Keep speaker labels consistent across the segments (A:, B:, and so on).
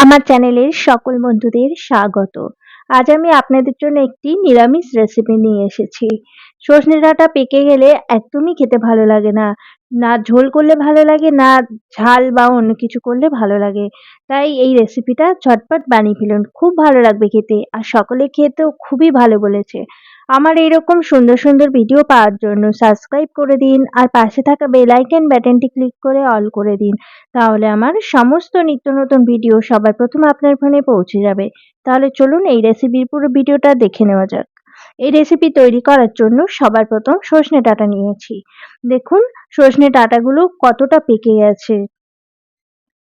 A: আমার চ্যানেলের সকল বন্ধুদের স্বাগত। আজ আমি আপনাদের জন্য একটি নিরামিষ রেসিপি নিয়ে এসেছি। সজনে ডাঁটা পেকে গেলে একদমই খেতে ভালো লাগে না। না ঝোল করলে ভালো লাগে, না ঝাল বা অন্য কিছু করলে ভালো লাগে। তাই এই রেসিপিটা ঝটপট বানিয়ে ফেলুন। খুব ভালো লাগবে খেতে, আর সকলে খেতেও খুবই ভালো বলেছে। আমার এইরকম সুন্দর সুন্দর ভিডিও পাওয়ার জন্য সাবস্ক্রাইব করে দিন, আর পাশে থাকা বেল আইকন বাটনটি ক্লিক করে অল করে দিন। তাহলে আমার সমস্ত নিত্য নতুন ভিডিও সবার প্রথমে আপনার ফোনে পৌঁছে যাবে। তাহলে চলুন এই রেসিপির পুরো ভিডিওটা দেখে নেওয়া যাক। এই রেসিপি তৈরি করার জন্য সবার প্রথম সজনে ডাঁটা নিয়েছি। দেখুন সজনে ডাঁটাগুলো কতটা পেকে গেছে,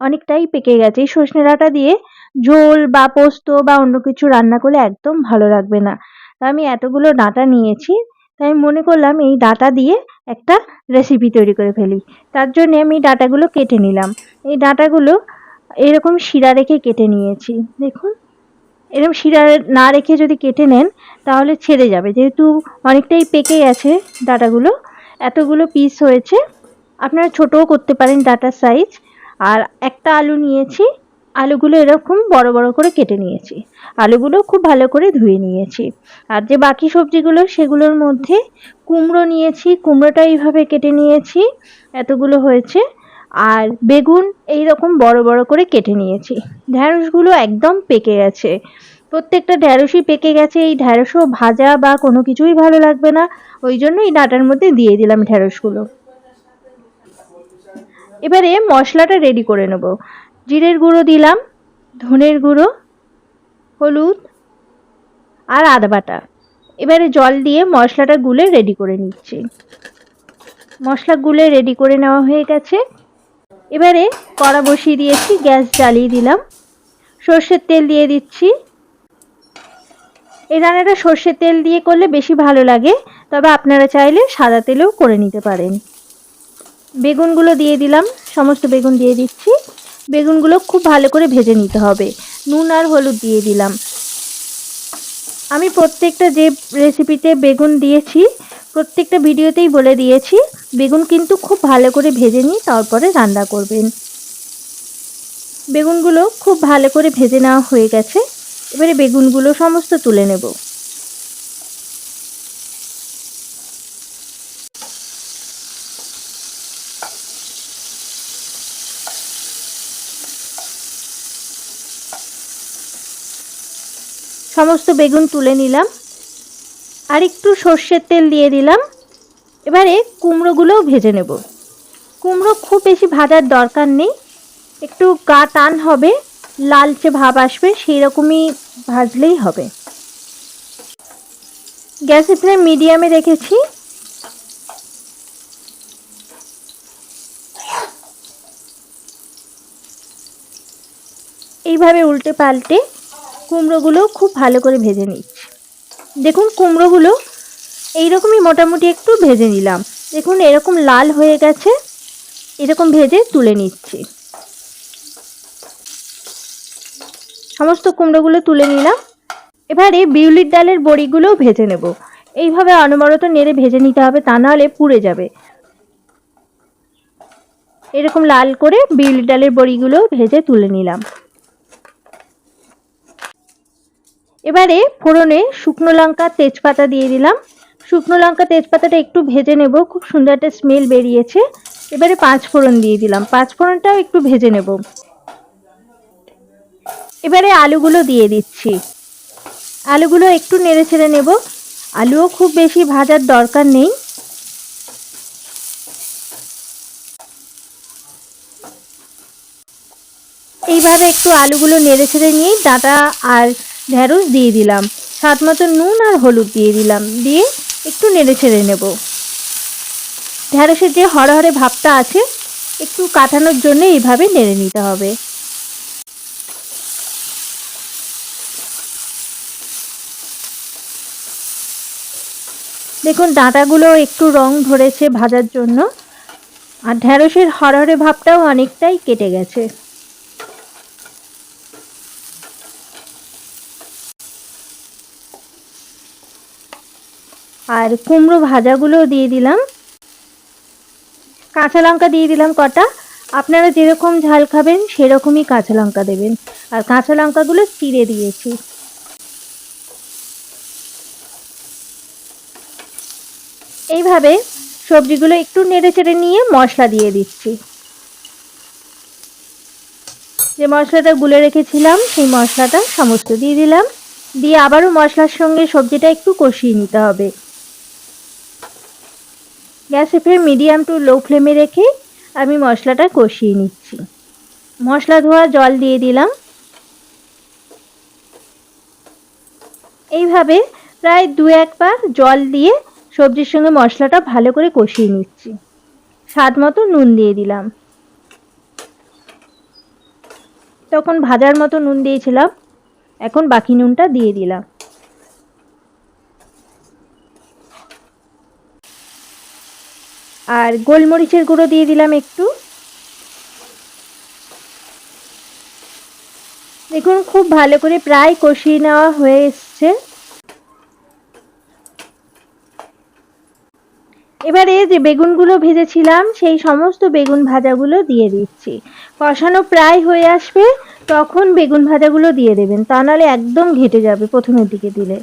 A: অনেকটাই পেকে গেছে। এই সজনে ডাঁটা দিয়ে ঝোল বা পোস্ত বা অন্য কিছু রান্না করলে একদম ভালো লাগবে না। তা আমি এতগুলো ডাঁটা নিয়েছি, তাই মনে করলাম এই ডাঁটা দিয়ে একটা রেসিপি তৈরি করে ফেলি। তার জন্য আমি ডাঁটাগুলো কেটে নিলাম। এই ডাঁটাগুলো এরকম শিরা রেখে কেটে নিয়েছি। দেখুন এরকম শিরা না রেখে যদি কেটে নেন তাহলে ছেড়ে যাবে, যেহেতু অনেকটাই পেকে গেছে ডাঁটাগুলো। এতগুলো পিস হয়েছে, আপনারা ছোটও করতে পারেন ডাঁটার সাইজ। আর একটা আলু নিয়েছি, আলুগুলো এরকম বড় বড় করে কেটে নিয়েছি। আলুগুলো খুব ভালো করে ধুয়ে নিয়েছি। আর যে বাকি সবজিগুলো সেগুলোর মধ্যে কুমড়ো নিয়েছি, কুমড়োটা এইভাবে কেটে নিয়েছি, এতগুলো হয়েছে। আর বেগুন এইরকম বড় বড় করে কেটে নিয়েছি। ঢ্যাঁড়সগুলো একদম পেকে গেছে, প্রত্যেকটা ঢ্যাঁড়সই পেকে গেছে। এই ঢ্যাঁড়সও ভাজা বা কোনো কিছুই ভালো লাগবে না, ওই জন্য এই ডাঁটার মধ্যে দিয়ে দিলাম ঢ্যাঁড়সগুলো। এবারে মশলাটা রেডি করে নেব। জিরের গুঁড়ো দিলাম, ধনের গুঁড়ো, হলুদ আর আদা বাটা। এবারে জল দিয়ে মশলাটা গুলে রেডি করে নিচ্ছি। মশলা গুলে রেডি করে নেওয়া হয়ে গেছে। এবারে কড়া বসিয়ে দিয়েছি, গ্যাস জ্বালিয়ে দিলাম, সর্ষের তেল দিয়ে দিচ্ছি। এই রান্নাটা সর্ষের তেল দিয়ে করলে বেশি ভালো লাগে, তবে আপনারা চাইলে সাদা তেলেও করে নিতে পারেন। বেগুনগুলো দিয়ে দিলাম, সমস্ত বেগুন দিয়ে দিচ্ছি। বেগুনগুলো খুব ভালো করে ভেজে নিতে হবে। নুন আর হলুদ দিয়ে দিলাম। আমি প্রত্যেকটা যে রেসিপিতে বেগুন দিয়েছি প্রত্যেকটা ভিডিওতেই বলে দিয়েছি বেগুন কিন্তু খুব ভালো করে ভেজে নিয়ে তারপরে রান্না করবেন। বেগুনগুলো খুব ভালো করে ভেজে নেওয়া হয়ে গেছে। এবারে বেগুনগুলো সমস্ত তুলে নেব। সমস্ত বেগুন তুলে নিলাম, আর একটু সর্ষের তেল দিয়ে দিলাম। এবারে কুমড়োগুলোও ভেজে নেব। কুমড়ো খুব বেশি ভাজার দরকার নেই, একটু গা টান হবে, লালচে ভাব আসবে, সেই রকমই ভাজলেই হবে। গ্যাসের ফ্লেম মিডিয়ামে রেখেছি। এইভাবে উল্টে পাল্টে কুমড়োগুলো খুব ভালো করে ভেজে নিচ্ছি। দেখুন কুমড়োগুলো এইরকমই মোটামুটি একটু ভেজে নিলাম। দেখুন এরকম লাল হয়ে গেছে, এরকম ভেজে তুলে নিচ্ছি। সমস্ত কুমড়োগুলো তুলে নিলাম। এবারে বিউলির ডালের বড়িগুলোও ভেজে নেব। এইভাবে অনবরত নেড়ে ভেজে নিতে হবে, তা নাহলে পুড়ে যাবে। এরকম লাল করে বিউলির ডালের বড়িগুলো ভেজে তুলে নিলাম। এবারে ফোড়নে শুকনো লঙ্কা তেজপাতা দিয়ে দিলাম। শুকনো লঙ্কা তেজপাতাটা একটু ভেজে নেব, খুব সুন্দর একটা স্মেল বেরিয়েছে। এবারে পাঁচ ফোড়ন দিয়ে দিলাম, পাঁচ ফোড়নটাও একটু ভেজে নেব। এবারে আলুগুলো দিয়ে দিচ্ছি, আলুগুলো একটু নেড়ে ছেড়ে নেব। আলুও খুব বেশি ভাজার দরকার নেই। এইভাবে একটু আলুগুলো নেড়ে ছেড়ে নিয়ে ডাঁটা আর ঢ্যাঁড়স দিয়ে দিলাম। স্বাদ মতো নুন আর হলুদ দিয়ে দিলাম, দিয়ে একটু নেড়ে ছেড়ে নেব। ঢ্যাঁড়সের যে হরহরে ভাবটা আছে একটু কাটানোর জন্য এইভাবে নেড়ে নিতে হবে। দেখুন ডাঁটাগুলো একটু রং ধরেছে ভাজার জন্য, আর ঢ্যাঁড়সের হরহরে ভাবটাও অনেকটাই কেটে গেছে। আর কুমড়ো ভাজাগুলোও দিয়ে দিলাম, কাঁচা লঙ্কা দিয়ে দিলাম কটা, আপনারা যেরকম ঝাল খাবেন সেরকমই কাঁচা লঙ্কা দেবেন। আর কাঁচা লঙ্কাগুলো চিড়ে দিয়েছি। এইভাবে সবজিগুলো একটু নেড়েচেড়ে নিয়ে মশলা দিয়ে দিচ্ছি। যে মশলাটা গুলে রেখেছিলাম সেই মশলাটা সমস্ত দিয়ে দিলাম। দিয়ে আবারও মশলার সঙ্গে সবজিটা একটু কষিয়ে নিতে হবে। গ্যাসের ফ্লেম মিডিয়াম টু লো ফ্লেমে রেখে আমি মশলাটা কষিয়ে নিচ্ছি। মশলা ধোয়া জল দিয়ে দিলাম। এইভাবে প্রায় ২-১ বার জল দিয়ে সবজির সঙ্গে মশলাটা ভালো করে কষিয়ে নিচ্ছি। স্বাদ মতো নুন দিয়ে দিলাম। তখন ভাজার মতো নুন দিয়েছিলাম, এখন বাকি নুনটা দিয়ে দিলাম। আর গোলমরিচের গুঁড়ো দিয়ে দিলাম একটু। দেখুন খুব ভালো করে প্রায় কষিয়ে নেওয়া হয়ে এসছে। এবারে যে বেগুনগুলো ভেজেছিলাম সেই সমস্ত বেগুন ভাজাগুলো দিয়ে দিচ্ছি। কষানো প্রায় হয়ে আসবে তখন বেগুন ভাজাগুলো দিয়ে দেবেন, তা নাহলে একদম ঘেটে যাবে প্রথমের দিকে দিলে।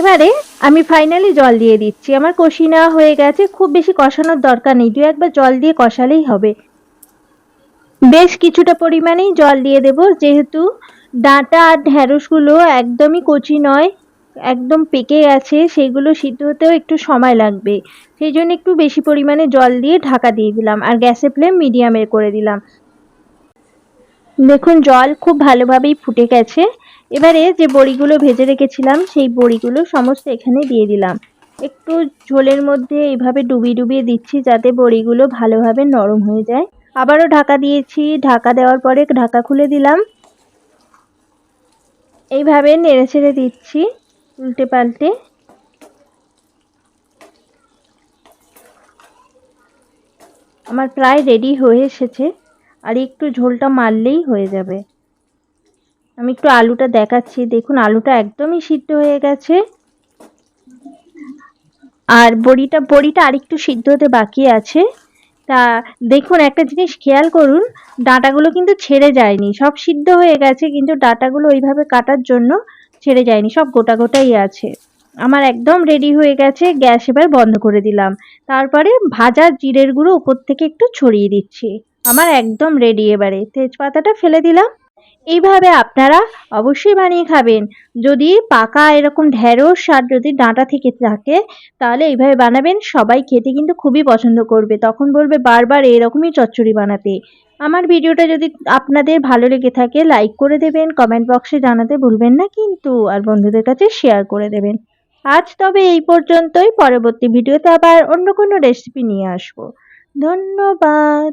A: এবারে আমি ফাইনালি জল দিয়ে দিচ্ছি। আমার কষিয়ে নেওয়া হয়ে গেছে, খুব বেশি কষানোর দরকার নেই, ২-১ বার জল দিয়ে কষালেই হবে। বেশ কিছুটা পরিমাণেই জল দিয়ে দেব, যেহেতু ডাঁটা আর ঢ্যাঁড়সগুলো একদমই কচি নয়, একদম পেকে গেছে, সেগুলো সিদ্ধ হতেও একটু সময় লাগবে। সেই জন্য একটু বেশি পরিমাণে জল দিয়ে ঢাকা দিয়ে দিলাম আর গ্যাসের ফ্লেম মিডিয়ামে করে দিলাম। দেখুন জল খুব ভালোভাবেই ফুটে গেছে। এবারে যে বড়িগুলো ভেজে রেখেছিলাম সেই বড়িগুলো সমস্ত এখানে দিয়ে দিলাম। একটু ঝোলের মধ্যে এইভাবে ডুবিয়ে ডুবিয়ে দিচ্ছি যাতে বড়িগুলো ভালোভাবে নরম হয়ে যায়। আবারও ঢাকা দিয়েছি, ঢাকা দেওয়ার পরে ঢাকা খুলে দিলাম। এইভাবে নেড়েচেড়ে দিচ্ছি উল্টে পাল্টে। আমার প্রায় রেডি হয়ে এসেছে, আর একটু ঝোলটা মারলেই হয়ে যাবে। আমি একটু আলুটা দেখাচ্ছি, দেখুন আলুটা একদমই সিদ্ধ হয়ে গেছে। আর বড়িটা আরেকটু সিদ্ধ হতে বাকি আছে। তা দেখুন একটা জিনিস খেয়াল করুন, ডাঁটাগুলো কিন্তু ছেড়ে যায়নি, সব সিদ্ধ হয়ে গেছে কিন্তু ডাঁটাগুলো ওইভাবে কাটার জন্য ছেড়ে যায়নি, সব গোটা গোটাই আছে। আমার একদম রেডি হয়ে গেছে, গ্যাস এবার বন্ধ করে দিলাম। তারপরে ভাজা জিরের গুঁড়ো উপর থেকে একটু ছড়িয়ে দিচ্ছি। আমার একদম রেডি। এবারে তেজপাতাটা ফেলে দিলাম। এইভাবে আপনারা অবশ্যই বানিয়ে খাবেন। যদি পাকা এরকম ঢেঁড়স আর যদি ডাঁটা থেকে থাকে তাহলে এইভাবে বানাবেন, সবাই খেতে কিন্তু খুবই পছন্দ করবে, তখন বলবে বারবার এরকমই চচ্চড়ি বানাতে। আমার ভিডিওটা যদি আপনাদের ভালো লেগে থাকে লাইক করে দেবেন, কমেন্ট বক্সে জানাতে ভুলবেন না কিন্তু, আর বন্ধুদের কাছে শেয়ার করে দেবেন। আজ তবে এই পর্যন্তই, পরবর্তী ভিডিওতে আবার অন্য কোনো রেসিপি নিয়ে আসবো। ধন্যবাদ।